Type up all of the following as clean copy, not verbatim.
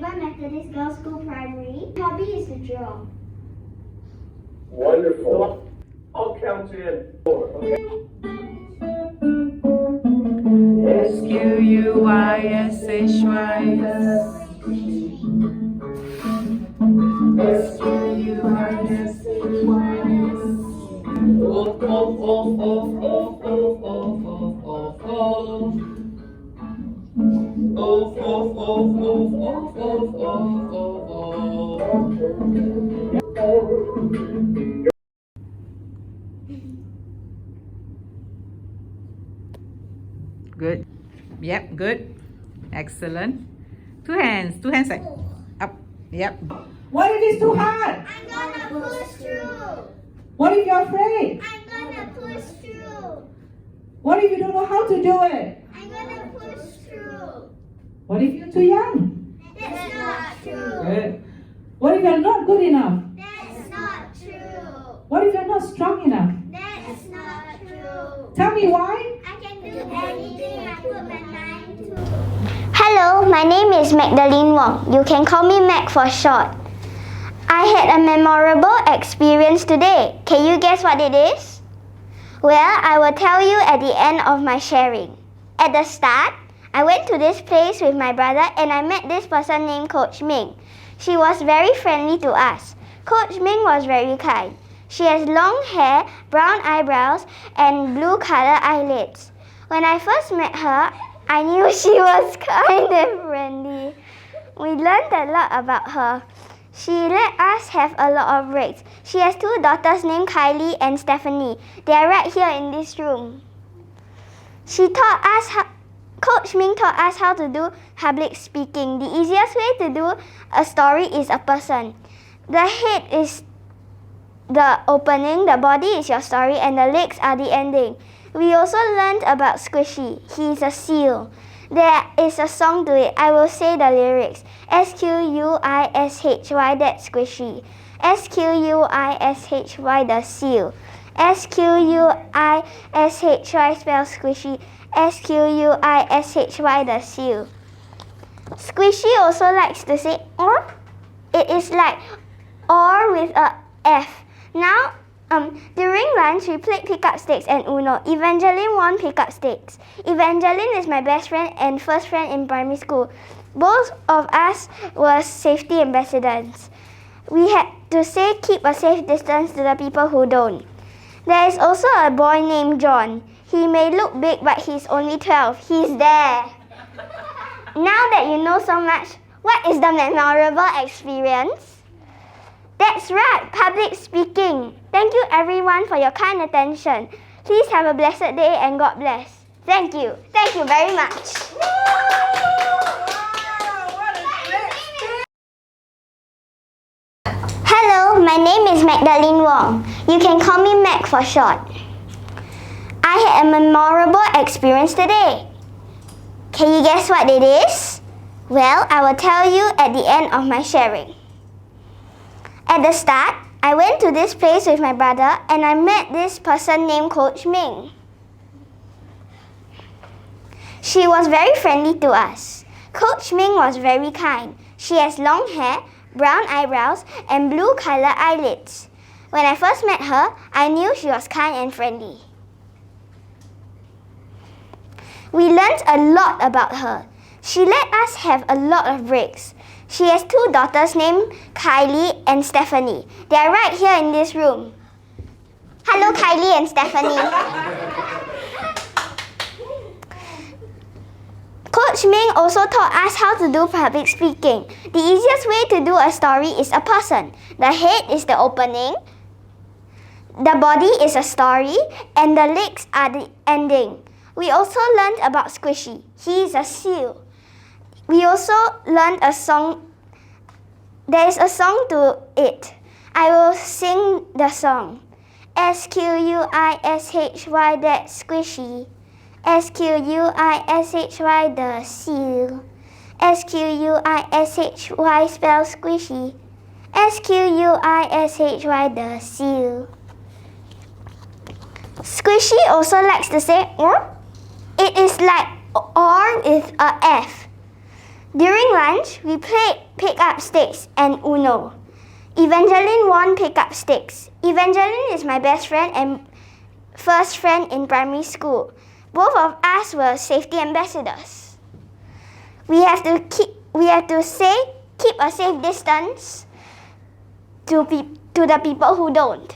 nearby Methodist Girls' School Primary. Hobby is to draw. Wonderful. I'll count you in. 4. Okay. SQUISHY. Good. Yep, good. Excellent. Two hands like up. Yep. What if it's too hard? I'm gonna push through. What if you're afraid? I'm gonna push through. What if you don't know how to do it? I'm gonna push through. What if you're too young? That's not true. Good. What if you're not good enough? That's not true. What if you're not strong enough? That's not true. Tell me why? I can do anything I put my mind to. Hello, my name is Magdalene Wong. You can call me Mag for short. I had a memorable experience today. Can you guess what it is? Well, I will tell you at the end of my sharing. At the start, I went to this place with my brother and I met this person named Coach Ming. She was very friendly to us. Coach Ming was very kind. She has long hair, brown eyebrows, and blue color eyelids. When I first met her, I knew she was kind and friendly. We learned a lot about her. She let us have a lot of breaks. She has 2 daughters named Kylie and Stephanie. They are right here in this room. Coach Ming taught us how to do public speaking. The easiest way to do a story is a person. The head is the opening, the body is your story, and the legs are the ending. We also learned about Squishy. He is a seal. There is a song to it. I will say the lyrics. SQUISHY, that's Squishy. SQUISHY, the seal. SQUISHY spells Squishy. SQUISHY, the seal. Squishy also likes to say or. It is like or with a F. Now, during lunch, we played pick-up stakes and Uno. Evangeline won pick-up stakes. Evangeline is my best friend and first friend in primary school. Both of us were safety ambassadors. We had to say keep a safe distance to the people who don't. There is also a boy named John. He may look big, but he's only 12. He's there. Now that you know so much, what is the memorable experience? That's right, public speaking. Thank you everyone for your kind attention. Please have a blessed day and God bless. Thank you. Thank you very much. Hello, my name is Magdalene Wong. You can call me Mag for short. I had a memorable experience today. Can you guess what it is? Well, I will tell you at the end of my sharing. At the start, I went to this place with my brother and I met this person named Coach Ming. She was very friendly to us. Coach Ming was very kind. She has long hair, brown eyebrows, and blue color eyelids. When I first met her, I knew she was kind and friendly. We learned a lot about her. She let us have a lot of breaks. She has 2 daughters named Kylie and Stephanie. They are right here in this room. Hello, Kylie and Stephanie. Coach Ming also taught us how to do public speaking. The easiest way to do a story is a person. The head is the opening, the body is a story, and the legs are the ending. We also learned about Squishy. He is a seal. We also learned a song. There is a song to it. I will sing the song. SQUISHY, that's Squishy. SQUISHY, the seal. SQUISHY spells Squishy. SQUISHY, the seal. Squishy also likes to say or. It is like or with a F. During lunch, we played pick-up sticks and Uno. Evangeline won pick-up sticks. Evangeline is my best friend and first friend in primary school. Both of us were safety ambassadors. We have to keep a safe distance to the people who don't.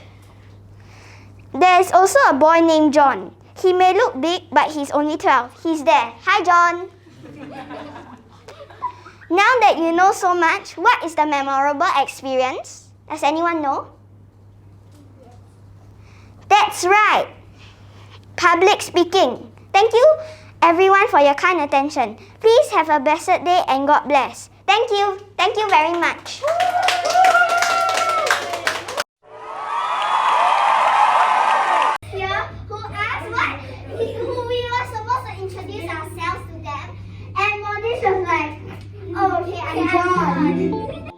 There is also a boy named John. He may look big, but he's only 12. He's there. Hi, John. Now that you know so much, what is the memorable experience? Does anyone know? That's right. Public speaking. Thank you, everyone, for your kind attention. Please have a blessed day and God bless. Thank you. Thank you very much. Who we were supposed to introduce ourselves to them, and Monish was like, oh, okay, I'm John.